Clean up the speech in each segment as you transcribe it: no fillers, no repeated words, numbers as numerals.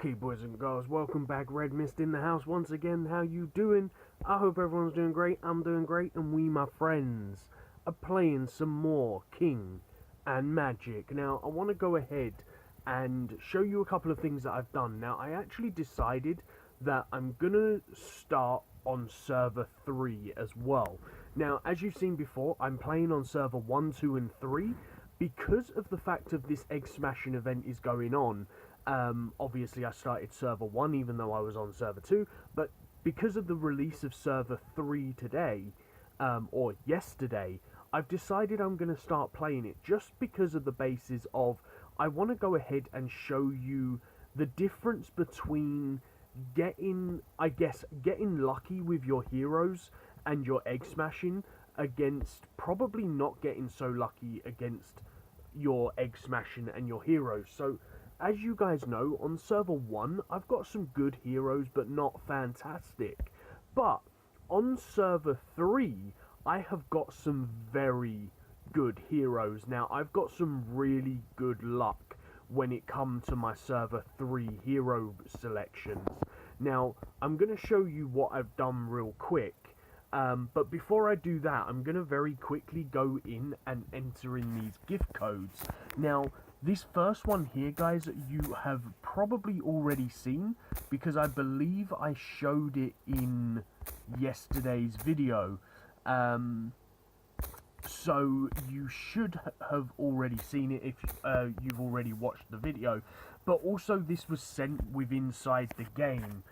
Okay, boys and girls, welcome back. Redmissed in the house once again. How you doing? I hope everyone's doing great. I'm doing great, and we, my friends, are playing some more King and Magic. Now, I want to go ahead and show you a couple of things that I've done. Now, I actually decided that I'm gonna start on server 3 as well. Now, as you've seen before, I'm playing on server 1, 2, and 3 because of the fact of this egg smashing event is going on. Obviously I started server 1 even though I was on server 2, but because of the release of server 3 today, or yesterday, I've decided I'm going to start playing it just because of the basis of I want to go ahead and show you the difference between getting lucky with your heroes and your egg smashing against probably not getting so lucky against your egg smashing and your heroes. So as you guys know, on server 1 I've got some good heroes but not fantastic, but on server 3 I have got some very good heroes. Now I've got some really good luck when it comes to my server 3 hero selections. Now I'm going to show you what I've done real quick. But before I do that, I'm going to very quickly go in and enter in these gift codes. Now, this first one here, guys, you have probably already seen, because I believe I showed it in yesterday's video. So you should have already seen it if you've already watched the video. But also, this was sent with inside the game.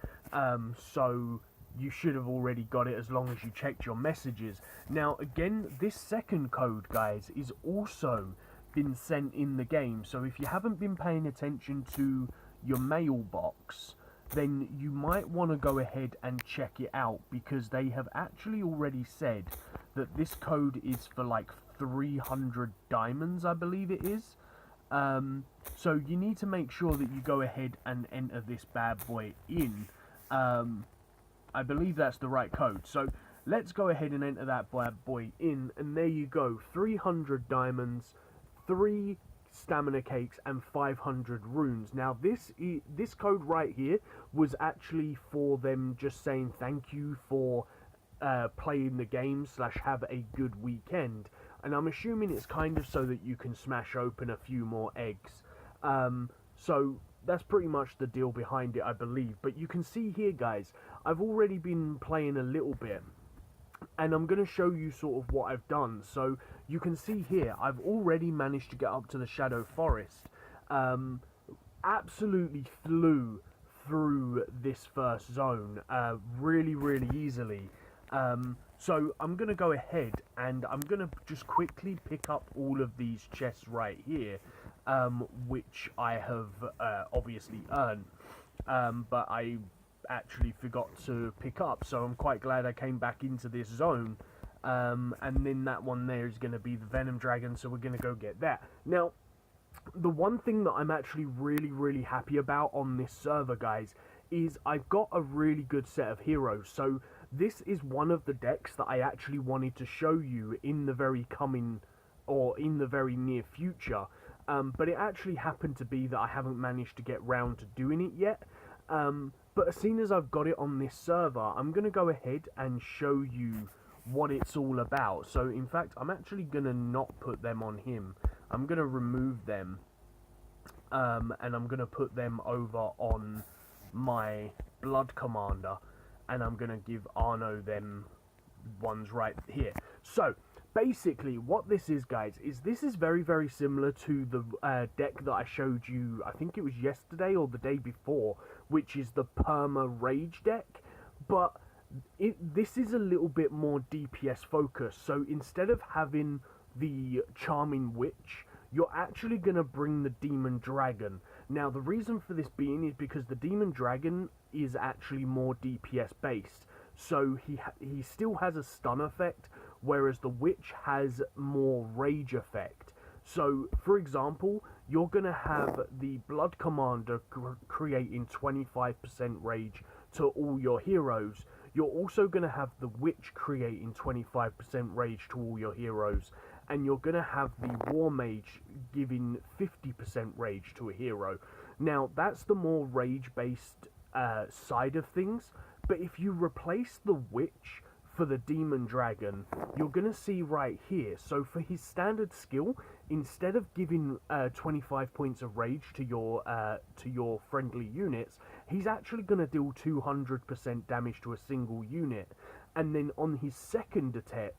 So you should have already got it as long as you checked your messages. Now again, this second code, guys, is also been sent in the game, so if you haven't been paying attention to your mailbox, then you might want to go ahead and check it out, because they have actually already said that this code is for like 300 diamonds, I believe it is. So you need to make sure that you go ahead and enter this bad boy in. I believe that's the right code. So let's go ahead and enter that bad boy in, and there you go. 300 diamonds, 3 stamina cakes, and 500 runes. Now this code right here was actually for them just saying thank you for playing the game / have a good weekend, and I'm assuming it's kind of so that you can smash open a few more eggs. So that's pretty much the deal behind it, I believe. But you can see here, guys, I've already been playing a little bit, and I'm going to show you sort of what I've done. So you can see here, I've already managed to get up to the Shadow Forest. Absolutely flew through this first zone really easily. So I'm going to go ahead and I'm going to just quickly pick up all of these chests right here, which I have obviously earned, but I actually forgot to pick up, so I'm quite glad I came back into this zone. And then that one there is going to be the Venom Dragon, so we're going to go get that. Now, the one thing that I'm actually really happy about on this server, guys, is I've got a really good set of heroes. So this is one of the decks that I actually wanted to show you in the very near future, but it actually happened to be that I haven't managed to get round to doing it yet. But as soon as I've got it on this server, I'm going to go ahead and show you what it's all about. So in fact, I'm actually going to not put them on him. I'm going to remove them, and I'm going to put them over on my Blood Commander, and I'm going to give Arno them ones right here. So basically what this is, guys, is this is very similar to the deck that I showed you, I think it was yesterday or the day before, which is the Perma Rage deck, but this is a little bit more DPS focused. So instead of having the Charming Witch, you're actually going to bring the Demon Dragon. Now the reason for this being is because the Demon Dragon is actually more DPS based, so he still has a stun effect, whereas the Witch has more rage effect. So for example, you're going to have the Blood Commander creating 25% rage to all your heroes. You're also going to have the Witch creating 25% rage to all your heroes, and you're going to have the War Mage giving 50% rage to a hero. Now, that's the more rage-based side of things, but if you replace the witch for the demon dragon, you're gonna see right here. So for his standard skill, instead of giving 25 points of rage to your friendly units, he's actually gonna deal 200% damage to a single unit. And then on his second attack,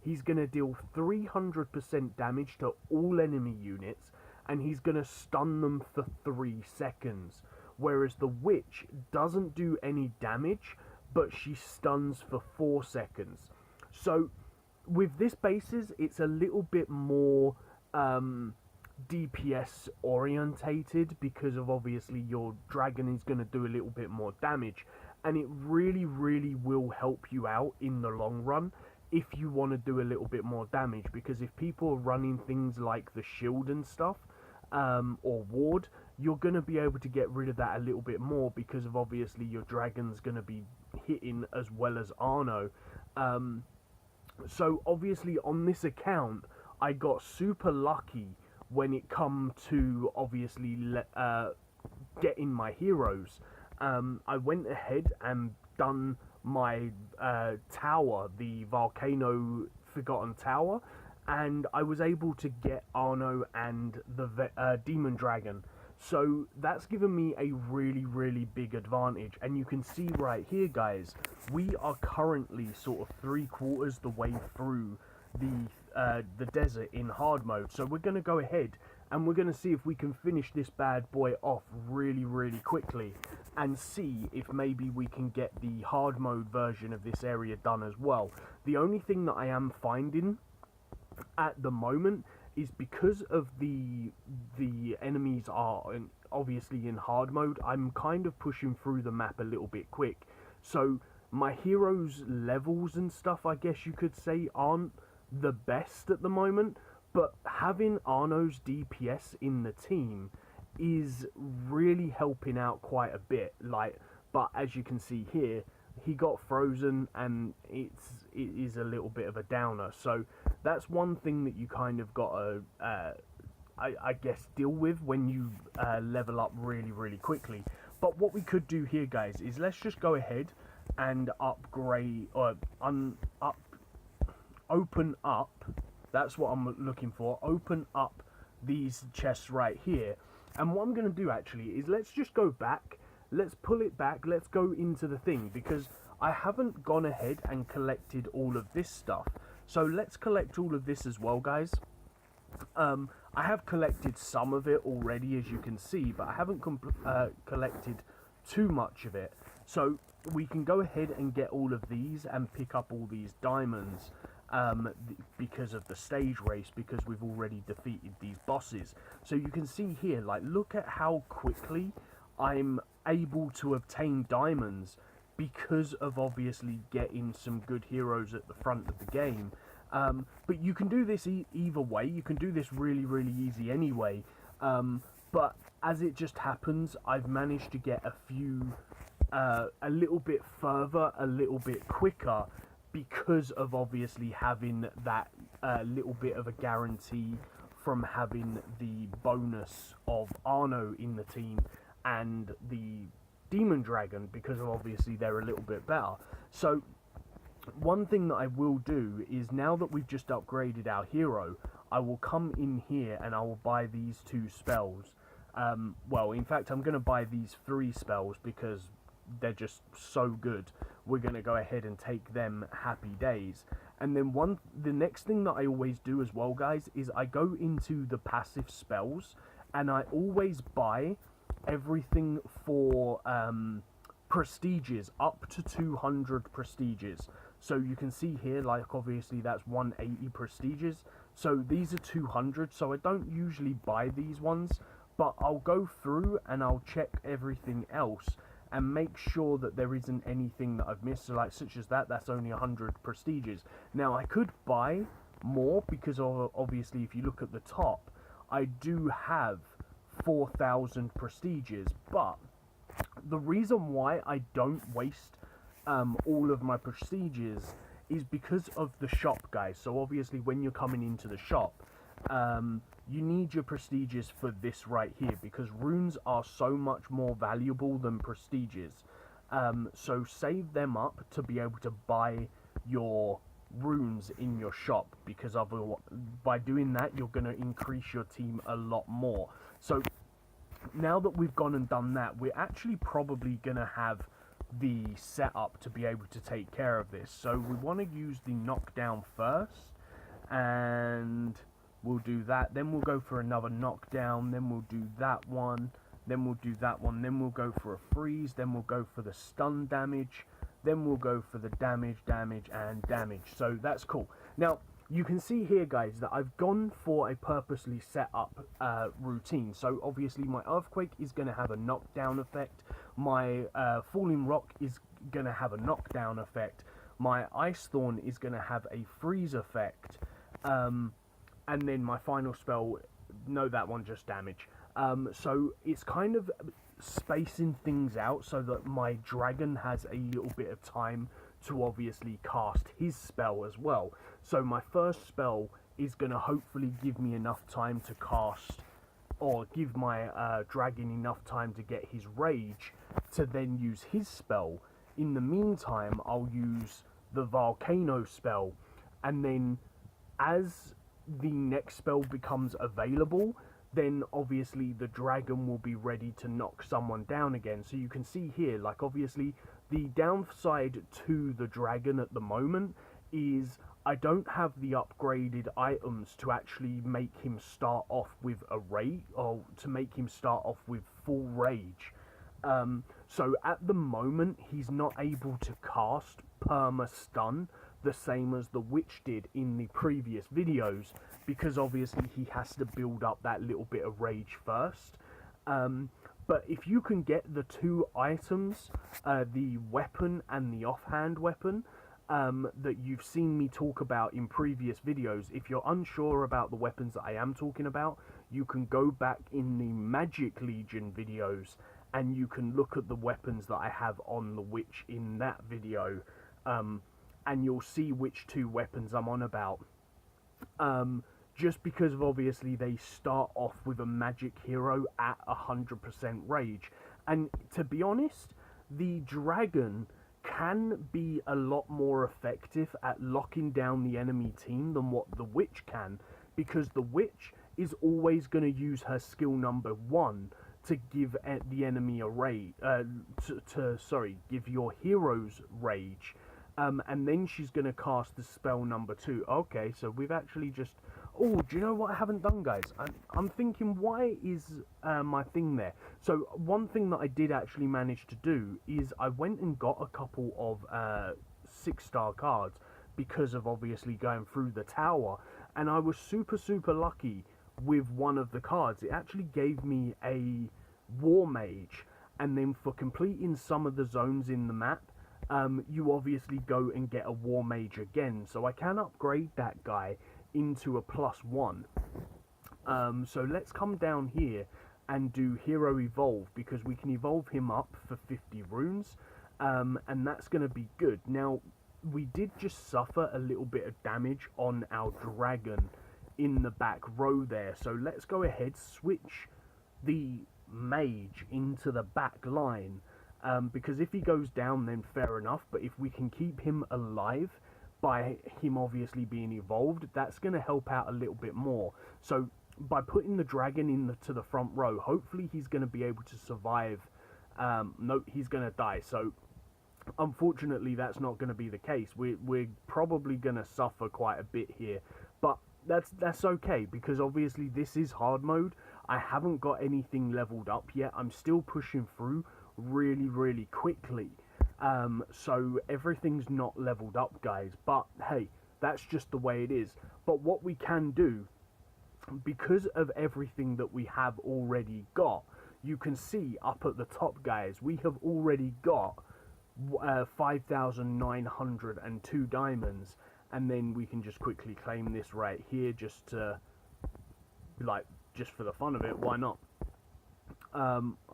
he's gonna deal 300% damage to all enemy units, and he's gonna stun them for 3 seconds. Whereas the witch doesn't do any damage, but she stuns for 4 seconds. So with this basis, it's a little bit more DPS orientated, because of obviously your dragon is going to do a little bit more damage, and it really will help you out in the long run if you want to do a little bit more damage, because if people are running things like the shield and stuff, or ward, you're going to be able to get rid of that a little bit more, because of obviously your dragon's going to be hitting as well as Arno. So obviously on this account, I got super lucky when it come to obviously getting my heroes. I went ahead and done my tower, the Volcano Forgotten Tower, and I was able to get Arno and the Demon Dragon. So that's given me a really big advantage, and you can see right here, guys, we are currently sort of 3/4 the way through the desert in hard mode. So we're going to go ahead and we're going to see if we can finish this bad boy off really quickly, and see if maybe we can get the hard mode version of this area done as well. The only thing that I am finding at the moment is, because of the enemies are obviously in hard mode, I'm kind of pushing through the map a little bit quick. So my heroes' levels and stuff, I guess you could say, aren't the best at the moment, but having Arno's DPS in the team is really helping out quite a bit. But as you can see here, he got frozen, and it is a little bit of a downer. So that's one thing that you kind of got to, I guess, deal with when you level up really quickly. But what we could do here, guys, is let's just go ahead and upgrade, or open up. That's what I'm looking for. Open up these chests right here. And what I'm going to do actually is, let's just go back. Let's pull it back. Let's go into the thing, because I haven't gone ahead and collected all of this stuff. So let's collect all of this as well, guys. I have collected some of it already, as you can see, but I haven't collected too much of it. So we can go ahead and get all of these and pick up all these diamonds, because of the stage race, because we've already defeated these bosses. So you can see here, look at how quickly I'm able to obtain diamonds, because of obviously getting some good heroes at the front of the game. But you can do this either way. You can do this really easy anyway. But as it just happens, I've managed to get a few a little bit further, a little bit quicker, because of obviously having that little bit of a guarantee from having the bonus of Arno in the team and the Demon Dragon, because of obviously they're a little bit better. So one thing that I will do is, now that we've just upgraded our hero, I will come in here and I will buy these 2 spells. Well, in fact, I'm going to buy these 3 spells, because they're just so good. We're going to go ahead and take them happy days. And then the next thing that I always do as well, guys, is I go into the passive spells, and I always buy everything for prestiges, up to 200 prestiges. So you can see here, obviously that's 180 prestiges, so these are 200. So I don't usually buy these ones, but I'll go through and I'll check everything else and make sure that there isn't anything that I've missed. So such as that's only 100 prestiges. Now I could buy more, because obviously if you look at the top, I do have 4,000 prestiges, but the reason why I don't waste all of my prestiges is because of the shop, guys. So obviously when you're coming into the shop, you need your prestiges for this right here, because runes are so much more valuable than prestiges. So save them up to be able to buy your runes in your shop, because by doing that you're going to increase your team a lot more. So now that we've gone and done that, we're actually probably going to have the setup to be able to take care of this. So we want to use the knockdown first, and we'll do that. Then we'll go for another knockdown. Then we'll do that one. Then we'll do that one. Then we'll go for a freeze. Then we'll go for the stun damage. Then we'll go for the damage, and damage. So that's cool. Now, you can see here, guys, that I've gone for a purposely set up routine. So obviously my Earthquake is going to have a knockdown effect. My Falling Rock is going to have a knockdown effect. My Ice Thorn is going to have a freeze effect. And then my final spell, no, that one just damage. So it's kind of spacing things out so that my dragon has a little bit of time to obviously cast his spell as well. So my first spell is going to hopefully give me enough time to cast, or give my dragon enough time to get his rage to then use his spell. In the meantime, I'll use the volcano spell, and then as the next spell becomes available, then obviously the dragon will be ready to knock someone down again. So you can see here, like, obviously the downside to the dragon at the moment is I don't have the upgraded items to actually make him start off with a rage, or to make him start off with full rage. So at the moment he's not able to cast perma stun the same as the witch did in the previous videos, because obviously he has to build up that little bit of rage first. But if you can get the two items, the weapon and the offhand weapon, that you've seen me talk about in previous videos, if you're unsure about the weapons that I am talking about, you can go back in the Magic Legion videos and you can look at the weapons that I have on the witch in that video, and you'll see which two weapons I'm on about. Just because of obviously they start off with a magic hero at 100% rage. And to be honest, the dragon can be a lot more effective at locking down the enemy team than what the witch can, because the witch is always going to use her skill number 1 to give the enemy a rage, give your heroes rage. And then she's going to cast the spell number 2. Okay, so we've actually just... Oh, do you know what I haven't done, guys? I'm thinking, why is my thing there? So one thing that I did actually manage to do is I went and got a couple of 6-star cards because of obviously going through the tower. And I was super lucky with one of the cards. It actually gave me a War Mage. And then for completing some of the zones in the map, you obviously go and get a War Mage again. So I can upgrade that guy into a +1. So let's come down here and do Hero Evolve, because we can evolve him up for 50 runes, and that's going to be good. Now, we did just suffer a little bit of damage on our dragon in the back row there. So let's go ahead, switch the mage into the back line. Because if he goes down, then fair enough, but if we can keep him alive by him obviously being evolved, that's going to help out a little bit more. So by putting the dragon into the front row, hopefully he's going to be able to survive. No, he's going to die. So unfortunately that's not going to be the case. We're probably going to suffer quite a bit here, but that's okay, because obviously this is hard mode. I haven't got anything leveled up yet. I'm still pushing through really quickly, so everything's not leveled up, guys, but hey, that's just the way it is. But what we can do, because of everything that we have already got, you can see up at the top, guys, we have already got 5,902 diamonds, and then we can just quickly claim this right here, just to, like, just for the fun of it. Why not?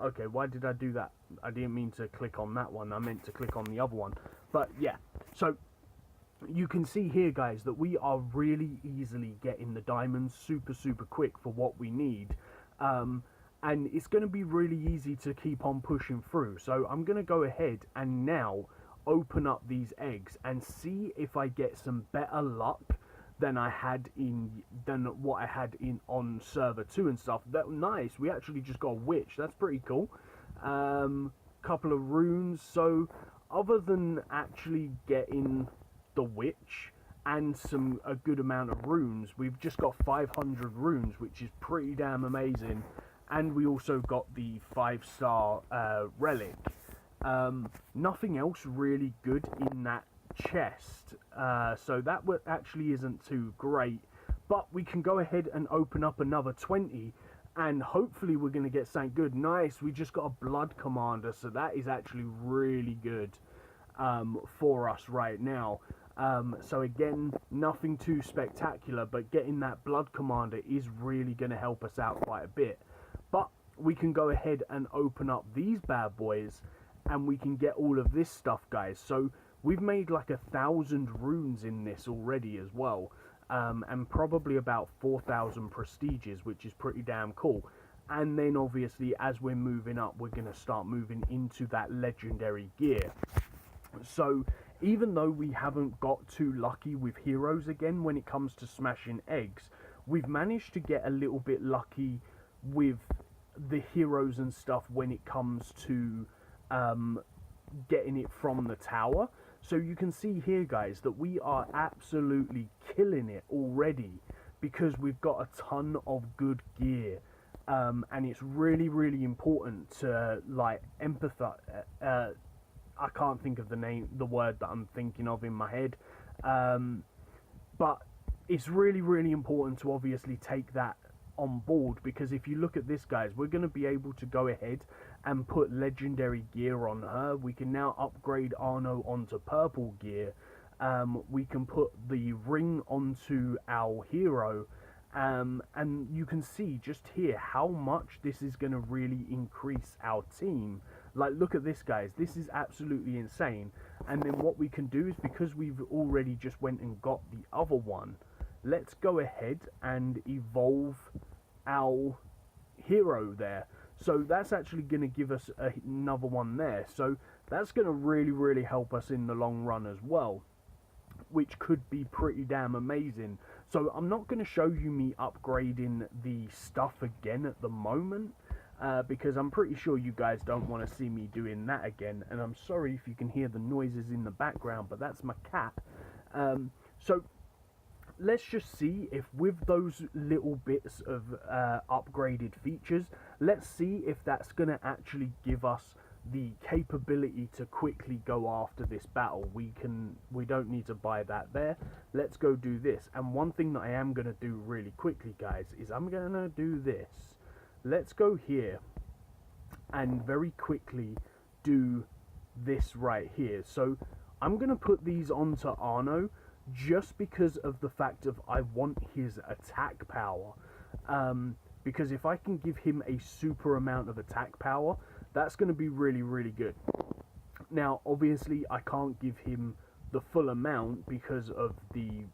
Okay, why did I do that? I didn't mean to click on that one. I meant to click on the other one. But yeah, so you can see here, guys, that we are really easily getting the diamonds super quick for what we need. And it's going to be really easy to keep on pushing through. So I'm going to go ahead and now open up these eggs and see if I get some better luck than what I had in on server 2 and stuff. That nice. We actually just got a witch. That's pretty cool. Couple of runes. So other than actually getting the witch and a good amount of runes, we've just got 500 runes, which is pretty damn amazing. And we also got the 5-star relic. Nothing else really good in that chest, so that actually isn't too great, but we can go ahead and open up another 20 and hopefully we're going to get something good. Nice, we just got a blood commander, so that is actually really good for us right now. So again, nothing too spectacular, but getting that blood commander is really going to help us out quite a bit. But we can go ahead and open up these bad boys and we can get all of this stuff, guys. So we've made like 1,000 runes in this already as well, and probably about 4,000 prestiges, which is pretty damn cool. And then obviously as we're moving up, we're going to start moving into that legendary gear. So even though we haven't got too lucky with heroes again when it comes to smashing eggs, we've managed to get a little bit lucky with the heroes and stuff when it comes to getting it from the tower. So you can see here, guys, that we are absolutely killing it already because we've got a ton of good gear, and it's really important to like empathize. I can't think of the word that I'm thinking of in my head, but it's really important to obviously take that on board, because if you look at this, guys, we're going to be able to go ahead and put legendary gear on her. We can now upgrade Arno onto purple gear. We can put the ring onto our hero, and you can see just here how much this is going to really increase our team. Like, look at this, guys, this is absolutely insane. And then what we can do is, because we've already just went and got the other one, let's go ahead and evolve our hero there. So that's actually going to give us another one there. So that's going to really help us in the long run as well, which could be pretty damn amazing. So I'm not going to show you me upgrading the stuff again at the moment, because I'm pretty sure you guys don't want to see me doing that again. And I'm sorry if you can hear the noises in the background, but that's my cat. So let's just see if with those little bits of upgraded features, let's see if that's going to actually give us the capability to quickly go after this battle. We don't need to buy that there. Let's go do this. And one thing that I am going to do really quickly, guys, is I'm going to do this. Let's go here and very quickly do this right here. So I'm going to put these onto Arno, just because of the fact of I want his attack power, because if I can give him a super amount of attack power, that's going to be really good. Now obviously I can't give him the full amount because of the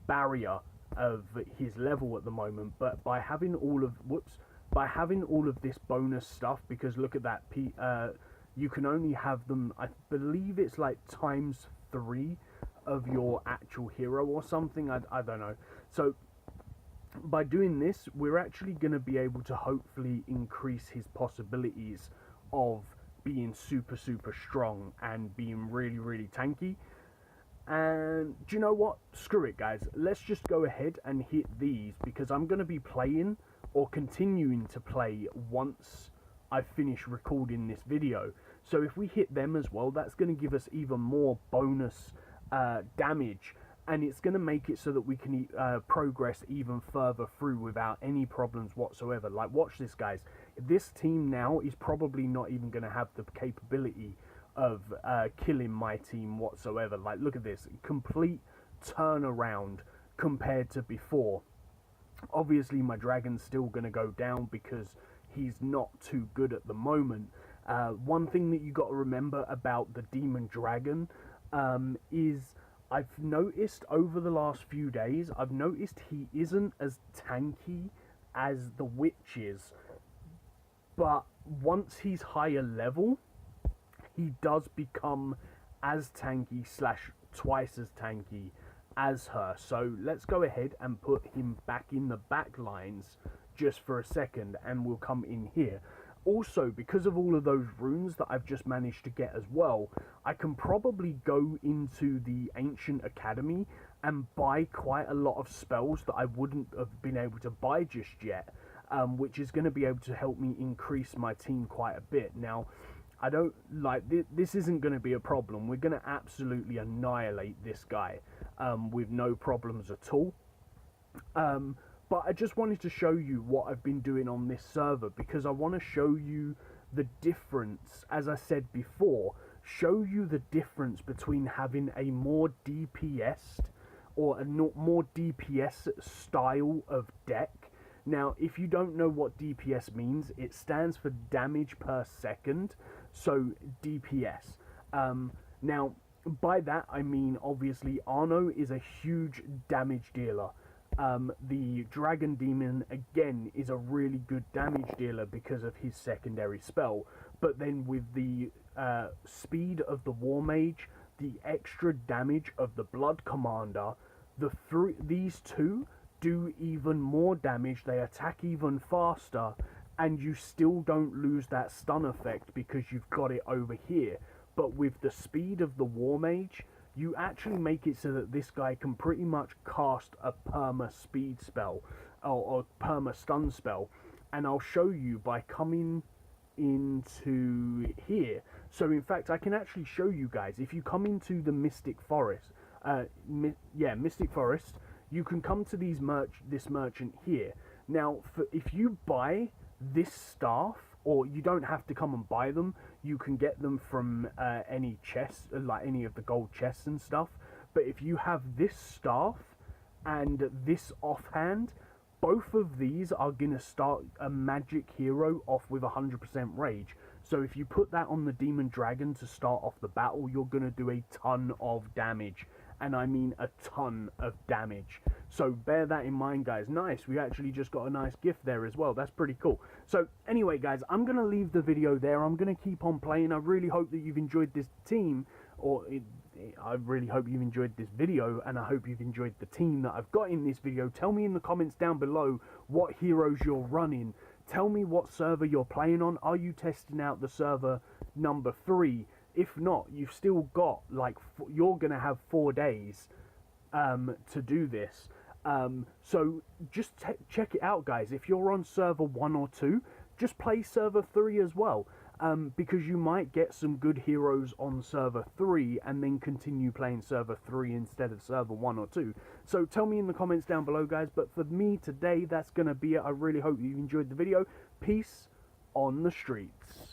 barrier of his level at the moment, but by having all of this bonus stuff, because look at that, you can only have them, I believe it's like ×3 of your actual hero or something, I don't know. So by doing this, we're actually going to be able to hopefully increase his possibilities of being super strong and being really tanky. And do you know what? Screw it, guys. Let's just go ahead and hit these, because I'm going to be playing or continuing to play once I finish recording this video. So if we hit them as well, that's going to give us even more bonus damage, and it's going to make it so that we can progress even further through without any problems whatsoever. Like, watch this, guys. This team now is probably not even going to have the capability of killing my team whatsoever. Like, look at this, complete turnaround compared to before. Obviously my dragon's still going to go down because he's not too good at the moment. One thing that you got to remember about the demon dragon, is I've noticed over the last few days, I've noticed he isn't as tanky as the witch is, but once he's higher level, he does become as tanky slash twice as tanky as her. So let's go ahead and put him back in the back lines just for a second, and we'll come in here. Also, because of all of those runes that I've just managed to get as well, I can probably go into the Ancient Academy and buy quite a lot of spells that I wouldn't have been able to buy just yet, which is going to be able to help me increase my team quite a bit. Now, I don't like this isn't going to be a problem. We're going to absolutely annihilate this guy with no problems at all. But I just wanted to show you what I've been doing on this server, because I want to show you the difference, as I said before, show you the difference between having a more DPS or a more DPS style of deck. Now, if you don't know what DPS means, it stands for damage per second, so DPS. Now, by that I mean, obviously, Arno is a huge damage dealer. The Dragon Demon, again, is a really good damage dealer because of his secondary spell. But then with the speed of the War Mage, the extra damage of the Blood Commander, these two do even more damage. They attack even faster, and you still don't lose that stun effect because you've got it over here. But with the speed of the War Mage, you actually make it so that this guy can pretty much cast a perma speed spell or perma stun spell, and I'll show you by coming into here. So in fact, I can actually show you guys. If you come into the Mystic Forest, Mystic Forest, you can come to this merchant here. Now, if you buy this staff, or you don't have to come and buy them, you can get them from any chest, like any of the gold chests and stuff. But if you have this staff and this offhand, both of these are going to start a magic hero off with 100% rage. So if you put that on the Demon Dragon to start off the battle, you're going to do a ton of damage. And I mean a ton of damage. So bear that in mind, guys. Nice, we actually just got a nice gift there as well. That's pretty cool. So anyway, guys, I'm going to leave the video there. I'm going to keep on playing. I really hope that you've enjoyed this team, I really hope you've enjoyed this video, and I hope you've enjoyed the team that I've got in this video. Tell me in the comments down below what heroes you're running. Tell me what server you're playing on. Are you testing out the server number 3? If not, you've still got, like, you're going to have 4 days to do this. So just check it out, guys. If you're on server 1 or 2, just play server 3 as well. Because you might get some good heroes on server 3 and then continue playing server 3 instead of server 1 or 2. So tell me in the comments down below, guys. But for me today, that's going to be it. I really hope you enjoyed the video. Peace on the streets.